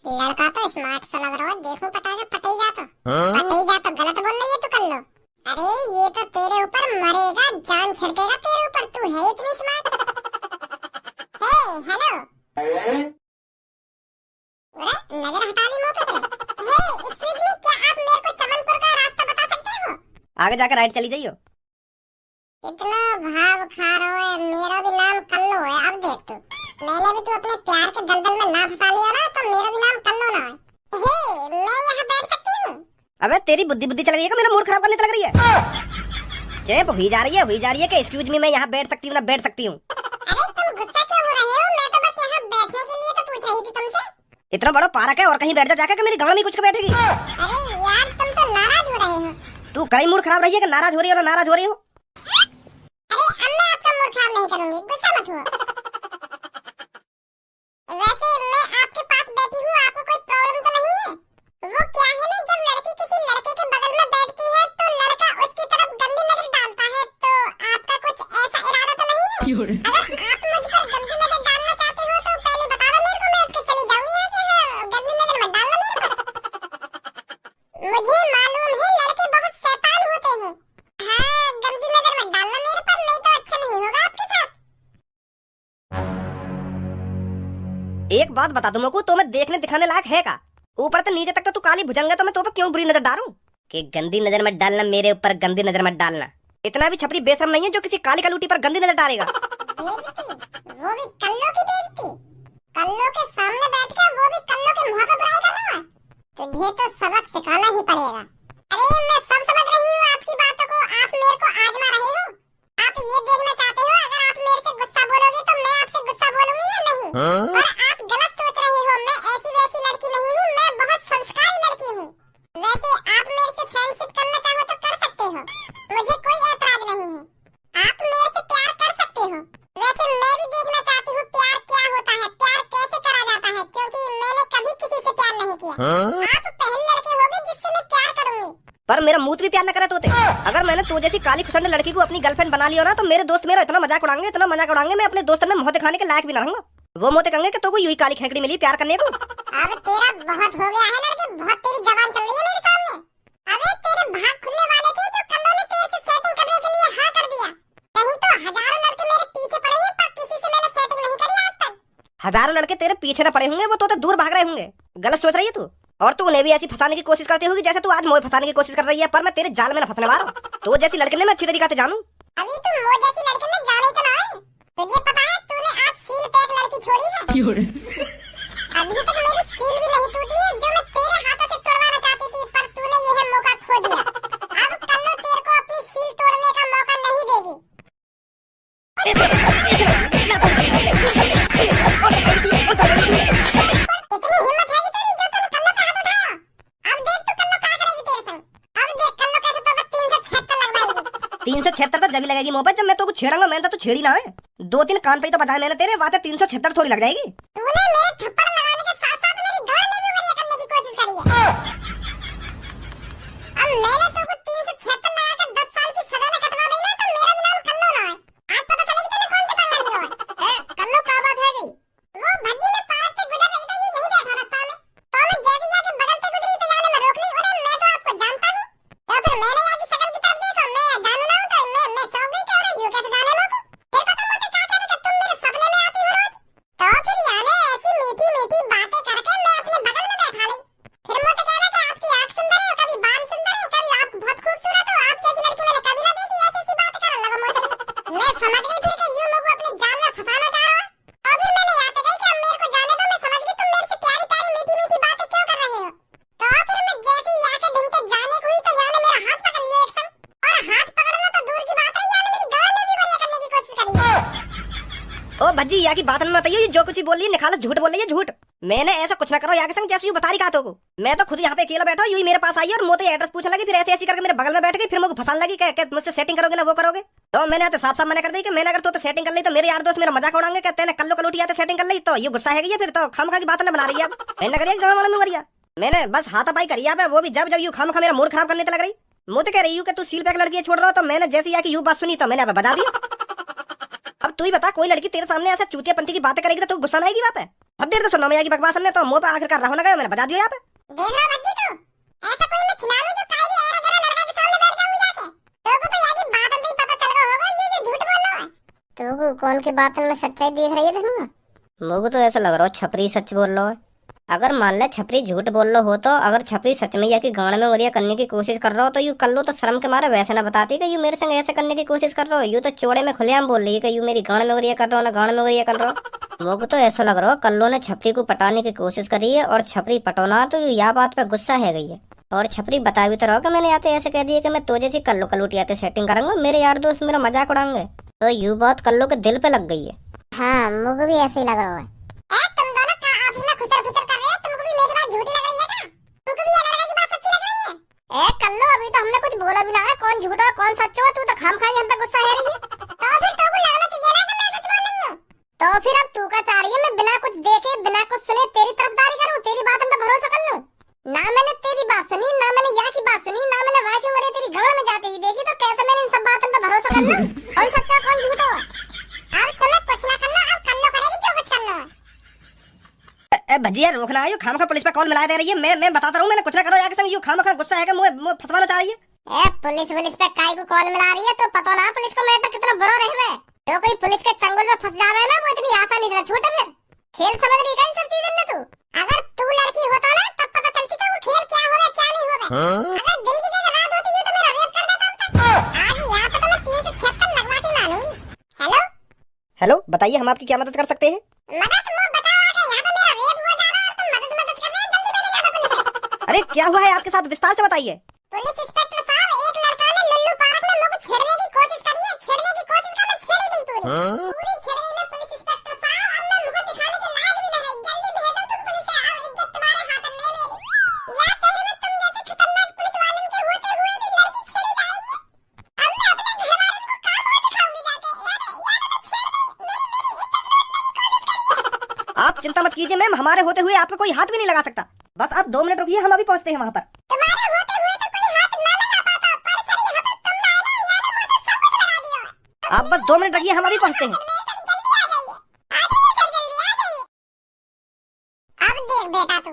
लड़का तो स्मार्ट सा लग रहा है, देखो पटाखा फटे ही जा तो गलत बोल रही है तो कर लो। अरे ये तो तेरे ऊपर मरेगा, जान छिड़केगा तेरे ऊपर, तू है इतनी स्मार्ट। हे हेलो, नजर हटा ली मुंह पे। हे एक्सक्यूज मी, क्या आप मेरे को चमनपुर का रास्ता बता सकते हो? आगे जाकर राइट चली जाइयो। इतना भाव खा रहा है, मेरा भी नाम कल्लू है। अब देख तू, मैंने भी तू अपने प्यार के दलदल में ना फंसा लिया ना, तो मेरा भी नाम कल्लू ना है। हे मैं यहाँ बैठ सकती हूँ? अबे तेरी बुद्धि चल गई है क्या? मेरा मूड खराब करने लग रही है। चुप हुई जा रही है कि एक्सक्यूज मी मैं यहाँ बैठ सकती हूँ ना बैठ सकती हूँ। अरे तुम गुस्सा क्यों हो रहे हो? मैं तो बस यहाँ बैठने के लिए तो पूछ रही थी तुमसे। इतना बड़ा पार्क है और कहीं बैठ जा जाकर मेरी गांव में कुछ बैठेगी। अरे यार तुम तो नाराज हो रहे हो। तू कहीं मूड खराब रही है कि नाराज हो रही हो ना नाराज हो रही हो? अरे अब मैं आपका मूड खराब नहीं करूंगी, गुस्सा मत हुआ। वैसे मैं आपके पास बैठी हूँ, आपको कोई प्रॉब्लम तो नहीं है? वो क्या है ना, जब लड़की किसी लड़के के बगल में बैठती है तो लड़का उसकी तरफ गंदी नजर डालता है, तो आपका कुछ ऐसा इरादा तो नहीं है? अगर आप मुझ पर गंदी नजर डालना चाहते हो तो पहले बता दो मेरे को, मैं उठ के चली जाऊंगी यहाँ से। हाँ, गंदी नजर मत डालना मेरे पर। मुझे मालूम है लड़के बहुत शैतान होते हैं। हाँ, गंदी नजर मत डालना मेरे पर, नहीं तो अच्छा नहीं होगा आपके साथ। एक बात बता दूं मोकू, तो मैं देखने दिखाने लायक है का? ऊपर से नीचे तक तो तू काली भुजंग है, तो मैं तो पे क्यों बुरी नजर डालूं? कि गंदी नजर मत डालना मेरे ऊपर, गंदी नजर मत डालना। इतना भी छपरी बेशरम नहीं है जो किसी काली कलूटी पर गंदी नजर डालेगा। बेइज्जती, वो भी कल्लो की बेइज्जती। कल्लो के सामने बैठकर वो भी कल्लो के मुंह पे बुराई कर रहा है। तुझे तो सबक सिखाना ही पड़ेगा। अरे मैं सब समझ रही हूँ आपकी बातों को, आप मेरे को आजमा रहे हो। आप ये देखना चाहते हो अगर आप मेरे से गुस्सा बोलोगे तो मैं आपसे गुस्सा बोलूंगी या नहीं? पर आप गलत सोच रहे हो, मैं ऐसी वैसी लड़की नहीं हूँ, मैं बहुत संस्कारी लड़की हूँ। वैसे आप मेरे से फ्रेंडशिप करना चाहो तो कर सकते हो, मुझे कोई ऐतराज नहीं है। आप मेरे से प्यार कर सकते हो। वैसे मैं भी देखना चाहती हूँ प्यार क्या होता है, प्यार कैसे करा जाता है, क्योंकि मैंने कभी किसी से प्यार नहीं किया। आप पहले लड़के होगे जिससे मैं प्यार करूंगी। पर मेरा मूत भी प्यार न करे तोते। अगर मैंने तू जैसी काली खुसंड लड़की को अपनी गर्लफ्रेंड बना लिया ना, तो मेरे दोस्त मेरा इतना मजाक उड़ाएंगे, मैं अपने दोस्तों में मुंह दिखाने के लायक भी ना रहूंगा। वो मोते कहेंगे कि तो कोई यूं काली खेकड़ी मिली प्यार करने को। अब तेरा बहुत हो गया है लड़के, बहुत तेरी जबान चल रही है मेरे सामने। अबे तेरे भाग खुलने वाले थे जो कल्लो ने तेरे से सेटिंग करने के लिए हाँ कर दिया। नहीं तो हजारों लड़के मेरे पीछे पड़े हैं, पर किसी से मैंने सेटिंग नहीं करी आज तक। हजारों लड़के तेरे पीछे न पड़े होंगे, वो तो दूर भाग रहे होंगे। गलत सोच रही है तू। और तू उन्हें भी ऐसी फंसाने की कोशिश करती होगी जैसे तू आज मोए फंसाने की कोशिश कर रही है, पर मैं तेरे जाल में न फंसने वाला हूं। तो जैसी लड़के ने मैं अच्छी तरीके से जानूं। अभी तुम वो जैसी लड़के ने जाने तो ना है। तुझे पता है तूने आज सील पे एक लड़की छोड़ी है। अभी तक मेरी सील भी नहीं टूटी है जो मैं तेरे हाथों से तोड़वाना चाहती थी, पर तूने यह मौका खो दिया। अब कल्लो तेरे को अपनी सील तोड़ने का मौका नहीं देगी। इतनी हिम्मत है कि तेरी जो तूने कल्लो का हाथ उठाया। अब देख तू कल्लो क्या करेगी तेरे संग। अब देख कल्लो कैसे तो 376 लगवाएगी। 376 तो जब लगेगी मुंह पे, जब मैं तो छेड़ूंगा। मैंने तो छेड़ी ना है, 2-3 कान पे तो बजाए मैंने तेरे, बात 376 थोड़ी लग जाएगी। तूने मेरे थप्पड़ लगाने के साथ साथ मेरी गाल में भी उंगलियां करने की कोशिश करी है। अब मैंने तो कुछ 376 लगाकर 10 साल की सजा में कटवा दी ना, तो मेरा भी नाम कल्लो ना है। आज पता चलेगी तूने कौन से पगला लिया है। कल्लो क्या बात है गई? वो भज्जी में पार्क से गुजर रही थी, ये यहीं बैठा रास्ता में, तो मैं जैसे ही आके बगल से गुजरी तो यार मैं रोक ली उन्हें। मैं तो आपको जानता हूँ। तो फिर मैंने आगे शक्ल की तरफ देखा, मैं जानू ना हूँ तो मैं चौंक गई कि यूं कैसे जाने लोग। फिर पता मुझे क्या कहना कि तुम मेरे सपने में आती हो रोज। तो फिर याने ऐसी मीठी मीठी बातें करके मैं अपने बगल में बैठा ली। फिर मुझे कहना कि आपकी आंख सुंदर है, कभी बाल सुंदर है, कभी आप बहुत खूबसूरत हो, आप जैसी लड़की मैंने कभी ना देखी। ऐसी ऐसी बातें करने लगा मुझे। मैं समझ गई फिर कि यूं लोग अपने जाल में फंसाना चाह रहा है। और फिर मैंने यहाँ पे कही कि अब मेरे को जाने दो, मैं समझ गई तुम मेरे से प्यारी प्यारी मीठी मीठी बातें क्यों कर रहे हो। तो फिर मैं जैसे ही यहाँ के ढूंढते जाने को हुई तो याने मेरा हाथ पकड़ लिया एक संग, और हाथ पकड़ना तो दूर की बात है, याने मेरी गाल में भी बढ़िया करने की कोशिश करी है। ओ भज्जी यहाँ की बात में बताइए, जो कुछ ही बोल रही है निखालस झूठ बोल रही है, झूठ। मैंने ऐसा कुछ ना करो यहाँ के संग जैसे यूं बता रही कातों को। मैं तो खुद यहाँ पे अकेला बैठा, यूं ही मेरे पास आई और मोते एड्रेस पूछने लगी, फिर ऐसे ऐसी करके मेरे बगल में बैठ गई, फिर मुझे फंसाने लगी कि मुझसे सेटिंग करोगे ना वो करोगे। तो मैंने तो साफ साफ मना कर दी कि मैंने अगर तो सेटिंग कर ली तो मेरे यार दोस्त मेरा मजाक उड़ाएंगे, कहते हैं कल्लो कलोटी आते सेटिंग कर ली, तो ये गुस्सा है फिर तो खामखा की बात न बना रही है। मैंने करिए गाँव वालों में करिया, मैंने बस हाथापाई करी है, वो भी जब जब यूं खामखा मेरा मूड खराब करने लग रही। मुझे कह रही हूँ कि तू सील पैक लड़की छोड़ रहा हो, तो मैंने जैसे यहाँ की यूं बात सुनी तो मैंने बता दिया। अब तू ही बता, कोई लड़की तेरे सामने ऐसा चूतियापंथी की बातें करेगी तो तू गुस्सा नहीं आएगी वहाँ पे? बहुत देर तो सुनो मैं की बकवास ने तो मुंह पे आखिर कर रहा हूं ना, मैंने बता दिया यहाँ पे। देख लो भज्जी तू, ऐसा कोई मैं खिला लूं जो काई भी ऐरा गैरा लड़का के सामने बैठ जाऊं जाके। तो को यार बात अंदर ही पता चल रहा होगा ये जो झूठ बोल रहा है। तो कौन की बात में सच्चाई दिख रही है तुमको? मुझे तो ऐसा लग रहा है छपरी सच बोल रहा है। अगर मान ले छपरी झूठ बोल रहा हो तो अगर छपरी सच में या कि गांड में वरिया करने की कोशिश कर रहा हो तो यू कर लो तो शर्म के मारे वैसे ना बताती कि यू मेरे संग ऐसे करने की कोशिश कर रहा हो। यू तो चौड़े में खुलेआम बोल रही है कि यू मेरी गांड में वरिया कर रहा हो ना गांड में वरिया कर रहा हो। मुझे तो ऐसा लग रहा है कल्लो ने छपरी को पटाने की कोशिश करी है और छपरी पटोना तो यू या बात पे गुस्सा है गई है। और छपरी बता भी तो रहो कि मैंने आते ऐसे कह दिया कि मैं तो जैसी कल्लो कलूटी आते सेटिंग करूंगा, मेरे यार दोस्त मेरा मजाक उड़ाएंगे। तो यू बात कल्लो के दिल पे लग गई है। हाँ मुझे भी ऐसे ही लग रहा है। तुम दोनों का आपस में खुसर-फुसर कर रहे हो, तुमको भी मेरी बात झूठी लग रही है क्या? तुमको भी ये लड़का की बात सच्ची लग रही है? कल्लो अभी तो हमने कुछ बोला भी ना है, कौन झूठा कौन सच हो, तू तो खामखाई हम पे गुस्सा है रही है। तो फिर तो को लगना चाहिए ना कि मैं सच बोल रही हूं। तो फिर अब तू का चाह रही है मैं बिना कुछ देखे बिना कुछ सुने तेरी तरफदारी करूं, तेरी बात पे भरोसा कर लूं? ना मैंने तेरी बात सुनी, ना मैंने यहाँ की बात सुनी, ना मैंने वहाँ की मरे तेरी गांव में जाती हुई देखी, तो कैसे मैंने इन सब बातों पे भरोसा कर लूं? कौन सच्चा कौन झूठा? अब तुम्हें कुछ ना करना, अब कल्लो करेगी जो कुछ करना है। भजिया रोकना है, यू खाम खा पुलिस पे कॉल मिला दे रही है। मैं बताता रहूं मैंने कुछ ना करो यार के संग, यू खाम खा गुस्सा है कि मुझे फंसवाना चाह रही है। पुलिस पे काई को कॉल मिला रही है तो पता ना पुलिस को मैटर कितना बुरा रहे। जो कोई पुलिस के चंगुल में फंस जावे ना वो इतनी आसानी से छूटे। फिर खेल समझ रही है इन सब चीजों में तू? अगर तू लड़की होता ना तब पता चलती तो वो खेल क्या हो रहा क्या नहीं हो रहा। अगर दिन की जगह रात होती तो मेरा रेप कर देता अब तक। आज यहाँ पे तो मैं 376 लगवा के मानूंगी। हेलो हेलो बताइए हम आपकी क्या मदद कर सकते हैं? मदद मो बताओ आगे, यहाँ पे मेरा रेप हो जा रहा है और तुम मदद कर रहे हैं। जल्दी मेरे यहाँ पे पुलिस है। अरे क्या हुआ है आपके साथ, विस्तार से बताइए। पुलिस इंस्पेक्टर साहब, एक लड़का ने लल्लू पार्क में मुझको छेड़ने की कोशिश करी है। छेड़ने की कोशिश का मैं छेड़ दी पूरी छेड़ दी पुलिस इंस्पेक्टर साहब। अब मैं मुझे दिखाने के लायक भी नहीं रही। जल्दी भेज दो तुम पुलिस से, अब इज्जत तुम्हारे हाथ में मेरी। या शहर में तुम जैसे खतरनाक पुलिस वालों के होते हुए भी लड़की छेड़ी जा रही है। अब मैं अपने घर वालों को काम और दिखाऊंगी जाके। यार मैं छेड़ दी, मेरी इज्जत लूटने की कोशिश करी है। आप चिंता मत कीजिए मैम, हमारे होते हुए आपका कोई हाथ भी नहीं लगा सकता। बस आप 2 मिनट रुकिए, हम अभी पहुंचते हैं वहाँ पर। तुम्हारे होते हुए तो कोई हाथ ना लगा पाता, पर सर यहाँ पे तुम आए ना, यार मुझे सब कुछ लगा दिया। आप बस 2 मिनट रखिए, हम अभी पहुंचते हैं। अब देख बेटा तू,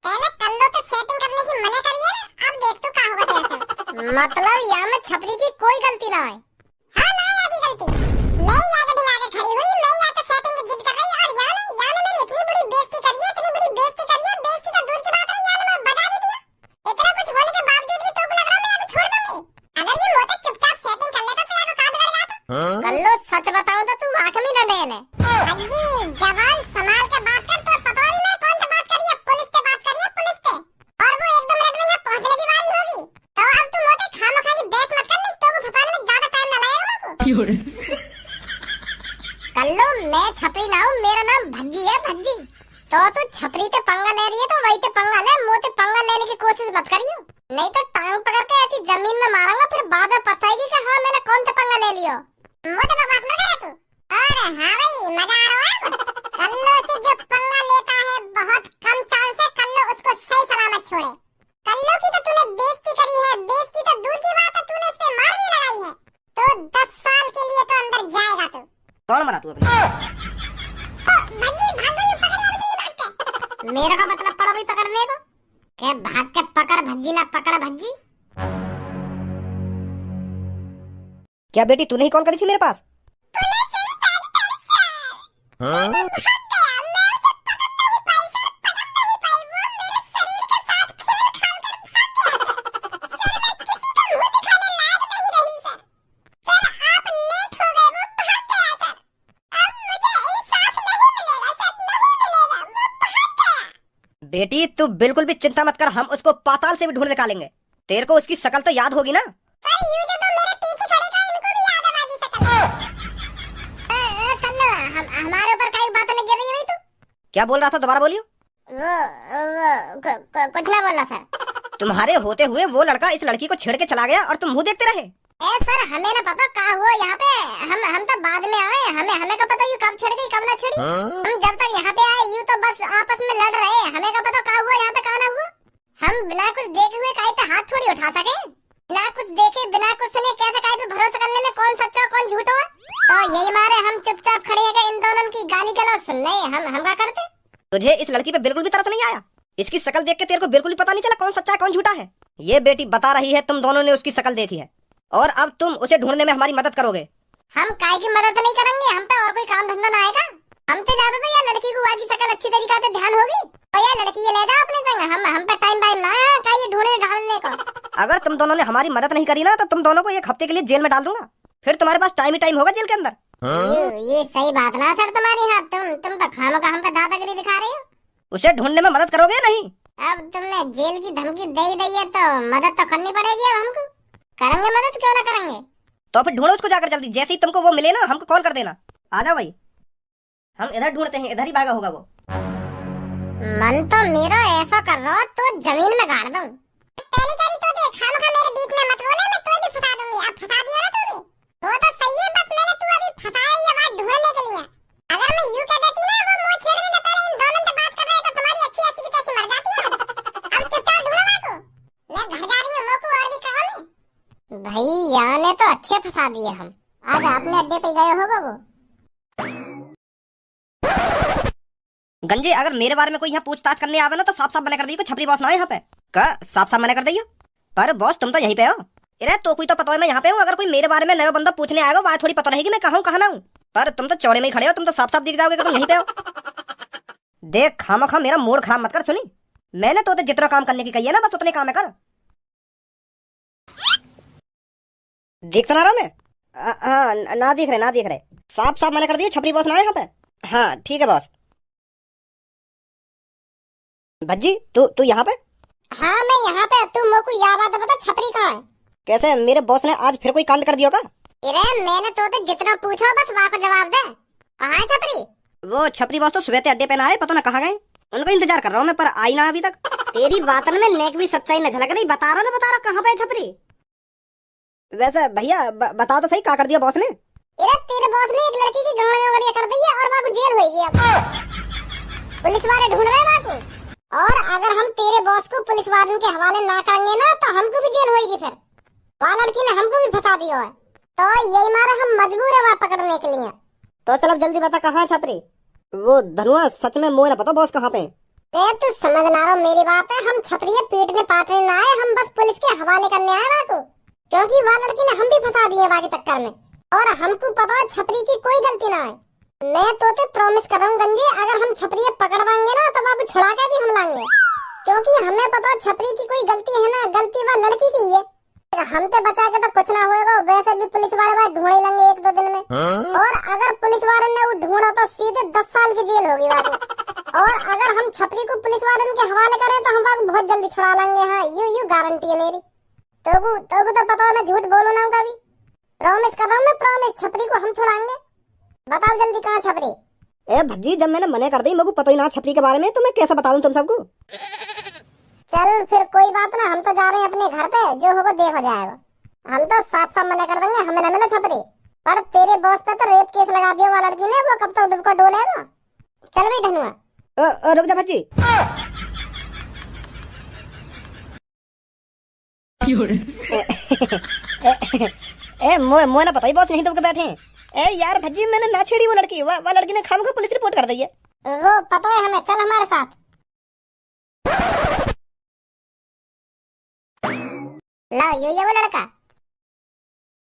पहले कल्लो तो सेटिंग करने की मना करी है ना, अब देख तू क्या होगा तेरे साथ। मतलब यहाँ में छपरी की कोई गलती ना है। हाँ ना आगे गलती, मैं ही आगे ढिला के खड़ी हुई, मैं ही आके सेटिंग की जिद कर रही और यहाँ ने मेरी इतनी बड़ी बेइज्जती करी है, इतनी बड़ी बेइज्जती करी है, बेइज्जती तो दूर की बात है, यहाँ मैं बता भी दिया। इतना कुछ होने के बावजूद भी तो लग रहा मैं अभी छोड़ दूंगी। अगर ये मोटे चुपचाप सेटिंग कर लेता तो यार काम बिगड़ जाता। कल्लो सच बताऊं तो तू आंख में न डेल है। अजी जवान संभाल के बात कर, तो पता नहीं मैं कौन से बात करी है, पुलिस से बात करी है, पुलिस से। और वो 1-2 मिनट में यहाँ पहुंचने की बारी होगी। तो अब तू मोटे खामखा की बहस मत कर, नहीं तो वो फंसाने में ज्यादा टाइम ना लगेगा मुझको। कल्लो मैं छपरी ना हूँ, मेरा नाम भज्जी है भज्जी। तो तू छपरी ते पंगा ले रही है तो वही ते पंगा ले, मोते पंगा लेने की कोशिश मत करियो, नहीं तो टांग पकड़ के ऐसी जमीन में मारूंगा, फिर बाद में पछताएगी कि हाँ मैंने कौन सा पंगा ले लियो। मोटे बकवास मत कर तू। और हाँ भाई मजा आ रहा है। कल्लो से जो पंगा लेता है बहुत कम चांस है कल्लो उसको सही सलामत छोड़े। कल्लो की तो तूने बेइज्जती करी है, बेइज्जती तो दूर की बात है, तूने उस पे मार भी लगाई है। तो 10 साल के लिए तो अंदर जाएगा तू। कौन बना तू अपने? भज्जी भाग गई, पकड़ी अभी तुझे भाग के। मेरे का मतलब पड़ा भी पकड़ने को, के भाग के पकड़ भज्जी ना पकड़ भज्जी। क्या बेटी तूने ही कॉल करी थी मेरे पास? बेटी तू बिल्कुल भी चिंता मत कर, हम उसको पाताल से भी ढूंढ निकालेंगे। तेरे को उसकी शकल तो याद होगी ना? सर यूं जो तुम मेरे पीछे खड़े थे इनको भी याद है बाकी शकल। कल्लो हमारे ऊपर कई बातें लग रही है। तू क्या बोल रहा था, दोबारा बोलियो। कुछ ना बोलना सर। तुम्हारे होते हुए वो लड़का इस लड़की को छेड़ के चला गया और तुम मुंह देखते रहे। सर हमें ना पता क्या हुआ यहाँ पे, हम तो बाद में आए, हमें का पता ये कब छेड़ गई कब ना छेड़ी। हम जब तक यहाँ पे आए यूं तो बस आपस में लड़ रहे, हमें का पता क्या हुआ यहाँ पे क्या ना हुआ। हम बिना कुछ देखे हुए काहे पे हाथ थोड़ी उठा सके, बिना कुछ देखे बिना कुछ सुने कैसे काहे पे भरोसा करने में कौन सच्चा कौन झूठा है। तो यही मारे हम चुपचाप खड़े हैं इन दोनों की गाली गलौज सुन रहे, हम क्या करते। तुझे इस लड़की पे बिल्कुल भी तरस नहीं आया? इसकी शक्ल देख के तेरे को बिल्कुल भी पता नहीं चला कौन सच्चा है कौन झूठा है? ये बेटी बता रही है तुम दोनों ने उसकी शक्ल देखी है और अब तुम उसे ढूंढने में हमारी मदद करोगे। हम काय की मदद नहीं करेंगे, हम पे और कोई काम धंधा ना आएगा। हमसे ज्यादा तो यार लड़की को आगे शक्ल अच्छी तरीका से ध्यान होगी और यार लड़की ये ले जाओ अपने संग। हम पे टाइम ना है का ये ढूंढने ढालने को। अगर तुम दोनों ने हमारी मदद नहीं करी ना तो तुम दोनों को 1 हफ्ते के लिए जेल में डाल दूंगा। फिर तुम्हारे पास टाइम ही टाइम होगा जेल के अंदर। ये सही बात ना सर तुम्हारी। हाँ तुम तो खामों का हम पे दादागिरी दिखा रहे हो। उसे ढूंढने में मदद करोगे नहीं? अब तुमने जेल की धमकी दे ही दी है तो मदद तो करनी पड़ेगी। अब हमको करेंगे मदद, क्यों ना करेंगे। तो फिर ढूंढो उसको जाकर जल्दी। जैसे ही तुमको वो मिले ना हमको कॉल कर देना। आ जाओ भाई, हम इधर ढूंढते हैं, इधर ही भागा होगा वो। मन तो मेरा ऐसा कर रहा तो जमीन में गाड़ दूं। पहली करी तो देख, खामखा मेरे बीच में मत बोले, मैं तो भी फंसा दूंगी। अब फंसा दिया ना तूने, वो तो सही है। बस मैंने तू अभी फंसाया ये बात ढूंढने के लिए। अगर मैं यूं कह देती ना वो मुंह छेड़ने से पहले इन दोनों से बात कर रहे तो तुम्हारी अच्छी ऐसी की तैसी मर जाती है। अब चुपचाप ढूंढो बात को, मैं घर जा रही हूँ। मोकू और भी कहो मैं भाई यहाँ ने तो अच्छे फंसा दिए हम। आज आपने अड्डे पे गए होगा वो। गंजे अगर मेरे बारे में कोई यहाँ पूछताछ करने आवे ना तो साफ साफ मना कर दियो। छपरी बॉस ना है यहाँ पे का, साफ साफ मना कर दियो। पर बॉस तुम तो यहीं पे हो। अरे तो कोई तो पता है मैं यहाँ पे हूँ। अगर कोई मेरे बारे में नया बंदा पूछने आएगा वहाँ थोड़ी पता रहेगी मैं कहाँ हूँ कहाँ ना हूँ। पर तुम तो चौड़े में ही खड़े हो, तुम तो साफ साफ दिख जाओगे कि तुम यहीं पे हो। देख खामखा मेरा मूड खराब मत कर। सुनी, मैंने तो जितना काम करने की कही है ना बस उतने काम है कर। देख तो ना रहा मैं? हाँ ना दिख रहे, ना दिख रहे। साफ साफ मना कर दिया छपरी बॉस ना है यहाँ पे। हाँ ठीक है बॉस। भज्जी तू यहाँ पे? हाँ मैं यहाँ पे। तू मोकू यह बात बता, छपरी कहाँ है? कैसे मेरे बॉस ने आज फिर कोई कांड कर दिया का? अरे मैंने तो जितना पूछा बस वहाँ को जवाब दे। कहाँ है छपरी? वो छपरी बॉस तो सुबह से अड्डे पे ना आए, पता ना कहाँ गए। उनका इंतजार कर रहा हूँ मैं पर आई ना अभी तक। तेरी बात में नेक भी सच्चाई न झलक रही। बता रहा कहाँ पे है छपरी। वैसे भैया बताओ तो सही क्या कर दिया बॉस ने? अरे तेरे बॉस ने एक लड़की की गाड़ियाँ कर दी है और वहाँ को जेल होगी। अब पुलिस वाले ढूंढ रहे हैं वहाँ को। और अगर हम तेरे बॉस को पुलिस वालों के हवाले ना करेंगे ना तो हमको भी जेल होगी। फिर वहाँ लड़की ने हमको भी फंसा दिया है तो यही मारे हम मजबूर है वहाँ पकड़ने के लिए। तो चलो जल्दी बता कहाँ है छपरी। वो धनुआ सच में मोह न पता बॉस कहाँ पे। तू समझ ना रहा मेरी बात है। हम छपरी पीटने पाटने ना आए, हम बस पुलिस के हवाले करने आए वहाँ को। क्योंकि वहाँ लड़की ने हम भी फंसा दिए वहाँ के चक्कर में और हमको पता है छपरी की कोई गलती ना है। मैं तो प्रॉमिस कर रहा हूँ गंजे, अगर हम छपरी पकड़वाएंगे ना तो बाबू छुड़ा के भी हम लाएंगे। क्योंकि हमें पता है छपरी की कोई गलती है ना, गलती वह लड़की की है। हम तो बचा के तो कुछ ना होएगा। वैसे भी पुलिस वाले बात ढूंढ ही लेंगे 1-2 दिन में। और अगर पुलिस वालों ने वो ढूंढा तो सीधे 10 साल की जेल होगी बाबू। और अगर हम छपरी को पुलिस वालों के हवाले करें तो हम बाबू बहुत जल्दी छुड़ा लेंगे। हाँ यू गारंटी है मेरी। तो पता है मैं झूठ बोलू ना कभी। प्रॉमिस कर रहा हूँ मैं, प्रॉमिस। छपरी को हम छुड़ाएंगे। बताओ जल्दी कहाँ छपरी? ए भज्जी जब मैंने मना कर दी मेरे को पता ही ना छपरी के बारे में तो मैं कैसे बताऊं तुम सबको। चल फिर कोई बात ना, हम तो जा रहे हैं अपने घर पे। जो होगा देख हो जाएगा। हम तो साफ साफ मना कर देंगे, हमें न मिला छपरी। पर तेरे बॉस पे तो रेप केस लगा दिया वो लड़की ने। वो कब तक दुबका डोलेगा। चल भाई धनुआ। रुक जा भज्जी। मोह ना पता ही बॉस नहीं तो बैठे हैं। ए यार भज्जी मैंने ना छेड़ी वो लड़की। वो लड़की ने खामखा पुलिस रिपोर्ट कर दी है। वो पता है हमें, चल हमारे साथ। ला ये वो लड़का।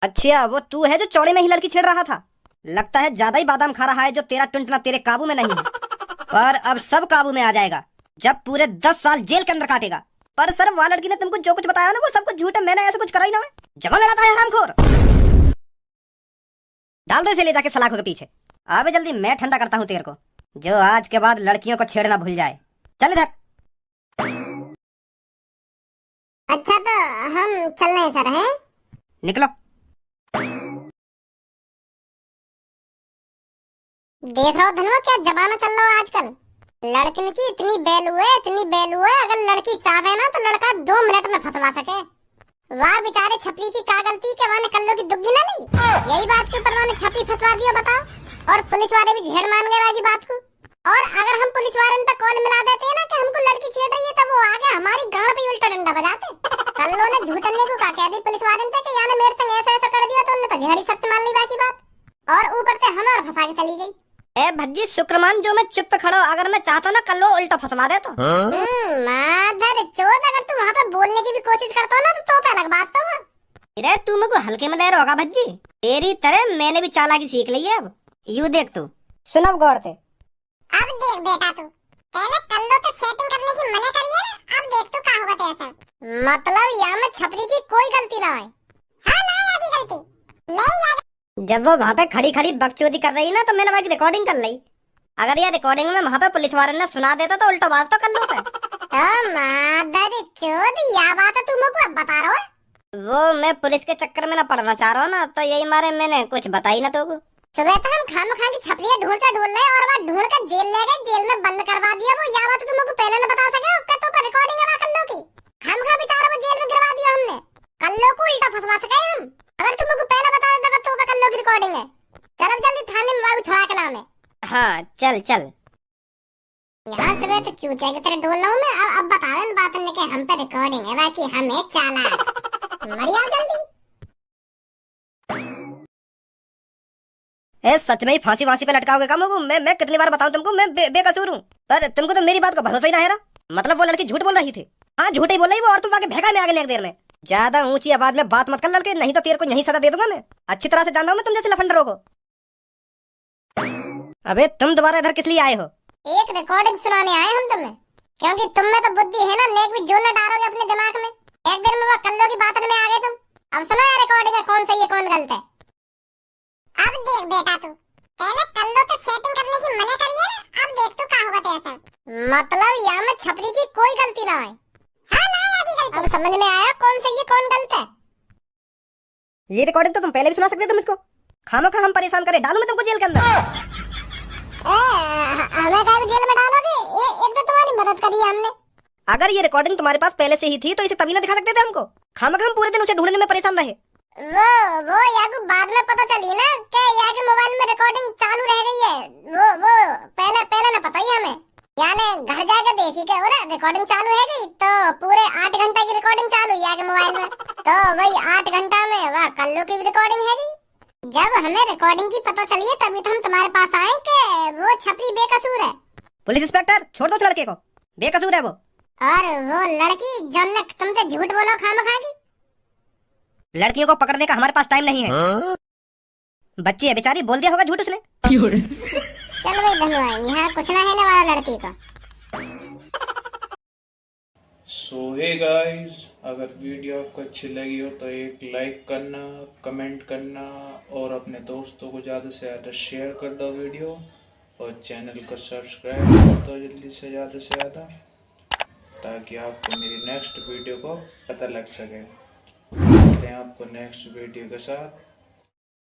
अच्छा वो तू है जो चौड़े में ही लड़की छेड़ रहा था। लगता है ज्यादा ही बादाम खा रहा है जो तेरा टुनटुना तेरे काबू में नहीं है। पर अब सब काबू में आ जाएगा जब पूरे 10 साल जेल के अंदर काटेगा। पर सर वो लड़की ने तुमको जो कुछ बताया ना वो सब कुछ झूठ है। मैंने ऐसा कुछ करा ही ना। जमा लगाता है हरामखोर। डाल दे इसे ले जाके सलाखों के पीछे। आवे जल्दी, मैं ठंडा करता हूँ तेरे को जो आज के बाद लड़कियों को छेड़ना भूल जाए। चल इधर। अच्छा तो हम चल रहे हैं सर। हैं निकलो। देख रहा हो धनुआ क्या जमाना चल रहा है आजकल। लड़की की इतनी वैल्यू है, इतनी वैल्यू है। अगर लड़की चाहे ना तो लड़का 2 मिनट में फंसवा सके। वाह बेचारे छपरी की क्या गलती के वाने कल्लो की दुग्गी ना ली। यही बात के ऊपर वाने छपरी फंसवा दिया बताओ। और पुलिस वाले भी झेड़ मान गए वाली बात को। और अगर हम पुलिस वाले पे कॉल मिला देते हैं ना कि हमको लड़की छेड़ रही है तो वो आगे हमारी गांड पे उल्टा डंडा बजाते। कल्लो ने झूठने को कहा कह दी पुलिस वाले पे कि याने मेरे संग ऐसा ऐसा कर दिया तो उन्होंने तो झेड़ी सच मान ली बाकी बात। और ऊपर से हमें और फंसा के चली गई। ए भज्जी शुक्रमान जो मैं चुप पे खड़ा हूं, अगर मैं चाहता हूं ना कल वो उल्टा फंसवा दे तो। माधर चोद, अगर तू वहाँ पे बोलने की भी कोशिश करता हो ना तो पे अलग बात तो है। अरे तू मेरे को हल्के में ले रहा होगा भज्जी, तेरी तरह मैंने भी चालाकी सीख ली है अब। यू देख तू, सुनब गौर से। अब देख बेटा तू, पहले कल्लो तो सेटिंग करने की मना करी है ना, अब देख तू का होगा तेरे साथ। मतलब यहाँ में छपरी की कोई गलती ना है। हाँ ना आगे गलती नहीं आगे। जब वो वहाँ पे खड़ी खड़ी बकचोदी कर रही ना तो मैंने वहाँ की रिकॉर्डिंग कर ली। अगर ये रिकॉर्डिंग में वहाँ पे पुलिस वाले ने सुना देता तो उल्टा बात तो कर लो पे। माधर चोद, या बात है तू मेरे को अब बता रहा है। वो मैं पुलिस के चक्कर में ना पड़ना चाह रहा हूँ ना, तो यही मारे मैंने कुछ बताई ना तो। सुबह तक हम खाम खा की छपरियाँ ढूंढ रहे और वह ढूंढ कर जेल ले गए, जेल में बंद करवा दिया। वो या बात तुम लोग को पहले न बता सके, उसका तो रिकॉर्डिंग है कल्लो की। खाम खा बेचारा वो जेल में गिरवा दिया हमने, कल्लो को उल्टा फंसवा सके हम। अगर तुम लोग को पहले बता देता तो कल्लो की रिकॉर्डिंग है। चल जल्दी थाने में बाबू छुड़ा के नाम है। हाँ चल चल। यहाँ सुबह तो चूचे की तरह डोल रहा हूँ मैं। अब बता रहे बात के हम पे रिकॉर्डिंग है बाकी हमें चाला मरिया जल्दी। ए सच में ही फांसी वांसी पे लटकाओगे कम हो? मैं कितनी बार बताऊं तुमको, मैं बेकसूर हूँ, पर तुमको तो मेरी बात का भरोसा ही ना है। मतलब वो लड़की झूठ बोल रही थी। हाँ झूठ ही बोल रही वो, और तुम आगे भेगा में आगे एक देर में। ज्यादा ऊंची आवाज में बात मत कर लड़के, नहीं तो तेरे को यही सजा दे दूंगा मैं। अच्छी तरह से जानता हूँ मैं तुम जैसे लफंडरों को। अबे तुम दोबारा इधर किस लिए आए हो? एक रिकॉर्डिंग सुनाने आए हम तुम्हें, क्योंकि तुम में तो बुद्धि है ना, नेक भी जो न डालोगे अपने दिमाग में। एक दिन में वो कल्लो की बात में आ गए तुम। अब सुनो यार रिकॉर्डिंग है, कौन सही है कौन गलत है। अब देख बेटा तू, पहले कल्लो तो सेटिंग करने की मना करी है ना, अब देख तू का होगा तेरे साथ। मतलब यहाँ में छपरी की कोई गलती ना है। हाँ ना आगे गलती। अब समझ में आया कौन सही है कौन गलत है। ये रिकॉर्डिंग तो तुम पहले भी सुना सकते थे मुझको। खामोखा हम परेशान करे, डालू मैं तुमको जेल के अंदर। हमें काहे जेल में डालोगे? एक तो तुम्हारी मदद करी है हमने। अगर ये रिकॉर्डिंग तुम्हारे पास पहले से ही थी तो इसे तभी ना दिखा सकते थे हमको। खामोखा हम पूरे दिन उसे ढूंढने में परेशान रहे। वो यार बाद में पता चली ना कि यार के मोबाइल में रिकॉर्डिंग चालू रह गई है। वो पहले ना पता ही हमें। यानी घर जाके देखी के अरे रिकॉर्डिंग चालू है गई, तो पूरे 8 घंटा की रिकॉर्डिंग चालू यार के मोबाइल में। तो वही 8 घंटा में वह कल्लू की भी रिकॉर्डिंग है गई। जब हमें रिकॉर्डिंग की पता चली है तभी तो हम तुम्हारे पास आए कि वो छपरी बेकसूर है। पुलिस इंस्पेक्टर छोड़ दो उस लड़के को, बेकसूर है वो। और वो लड़की जो ने तुमसे झूठ बोलो खामखा की। लड़कियों को पकड़ने का हमारे पास टाइम नहीं है। बच्ची है बेचारी, बोल दिया होगा झूठ उसने। चल भाई धन्यवाद, यहाँ कुछ ना है ना वाला लड़की का। सो हे गाइस, अगर वीडियो आपको अच्छी लगी हो तो एक लाइक करना, कमेंट करना और अपने दोस्तों को ज़्यादा से ज़्यादा शेयर कर दो वीडियो, और चैनल को सब्सक्राइब कर दो जल्दी से ज़्यादा, ताकि आपको मेरी नेक्स्ट वीडियो को पता लग सके। मिलते हैं आपको नेक्स्ट वीडियो के साथ।